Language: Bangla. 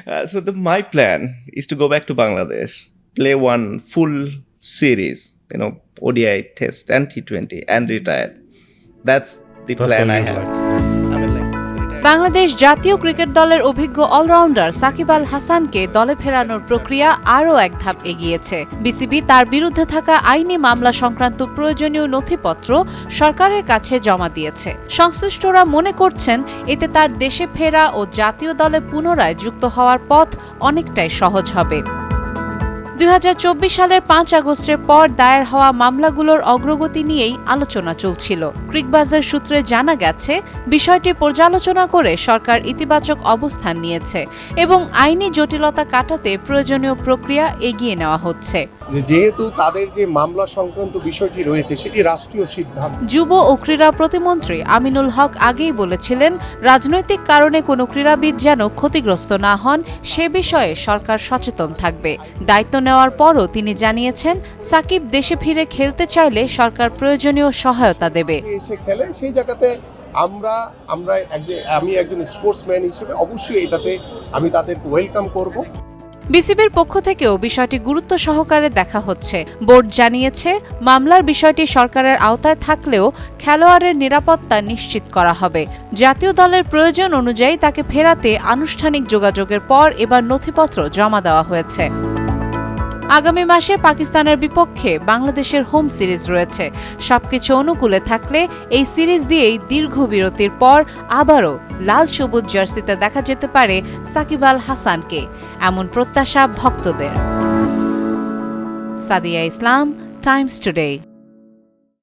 My plan is to go back to Bangladesh, play one full series, ODI test and T20 and retire. That's the plan I have. Bangladesh জাতীয় ক্রিকেট দলের অভিজ্ঞ অলরাউন্ডার সাকিব আল হাসানকে দলে ফেরানোর প্রক্রিয়া আরও এক ধাপ এগিয়েছে। বিসিবি তার বিরুদ্ধে থাকা আইনি মামলা সংক্রান্ত প্রয়োজনীয় নথিপত্র সরকারের কাছে জমা দিয়েছে। সংশ্লিষ্টরা মনে করছেন এতে তার দেশে ফেরা ও জাতীয় দলে পুনরায় যুক্ত হওয়ার পথ অনেকটাই সহজ হবে। 2024 সালের 5 আগস্টের পর দায়ের হওয়া মামলাগুলোর অগ্রগতি নিয়েই আলোচনা চলছিল। ক্রিকবাজার সূত্রে জানা গেছে, বিষয়টি পর্যালোচনা করে সরকার ইতিবাচক অবস্থান নিয়েছে এবং আইনি জটিলতা কাটাতে প্রয়োজনীয় প্রক্রিয়া এগিয়ে নেওয়া হচ্ছে। যেহেতু তাদের যে মামলা সংক্রান্ত বিষয়টি রয়েছে সেটি রাষ্ট্রীয় সিদ্ধান্ত। যুব ও ক্রীড়া প্রতিমন্ত্রী আমিনুল হক আগেই বলেছিলেন, রাজনৈতিক কারণে কোনো ক্রীড়াবিদ যেন ক্ষতিগ্রস্ত না হন সে বিষয়ে সরকার সচেতন থাকবে। দায়িত্ব নেওয়ার পরও তিনি জানিয়েছেন, সাকিব দেশে ফিরে খেলতে চাইলে সরকার প্রয়োজনীয় সহায়তা দেবে। এসে খেলে সেই জায়গাতে আমি একজন স্পোর্টসম্যান হিসেবে অবশ্যই এটাতে আমি তাদেরকে ওয়েলকাম করব। বিসিবির পক্ষ থেকেও বিষয়টি গুরুত্ব সহকারে দেখা হচ্ছে। বোর্ড জানিয়েছে, মামলার বিষয়টি সরকারের আওতায় থাকলেও খেলোয়াড়ের নিরাপত্তা নিশ্চিত করা হবে। জাতীয় দলের প্রয়োজন অনুযায়ী তাকে ফেরাতে আনুষ্ঠানিক যোগাযোগের পর এবার নথিপত্র জমা দেওয়া হয়েছে। আগামী মাসে পাকিস্তানের বিপক্ষে বাংলাদেশের হোম সিরিজ রয়েছে। সবকিছু অনুকূলে থাকলে এই সিরিজ দিয়েই দীর্ঘ বিরতির পর আবারও লাল সবুজ জার্সিতে দেখা যেতে পারে সাকিব আল হাসানকে, এমন প্রত্যাশা ভক্তদের। সাদিয়া ইসলাম, টাইমস টুডে।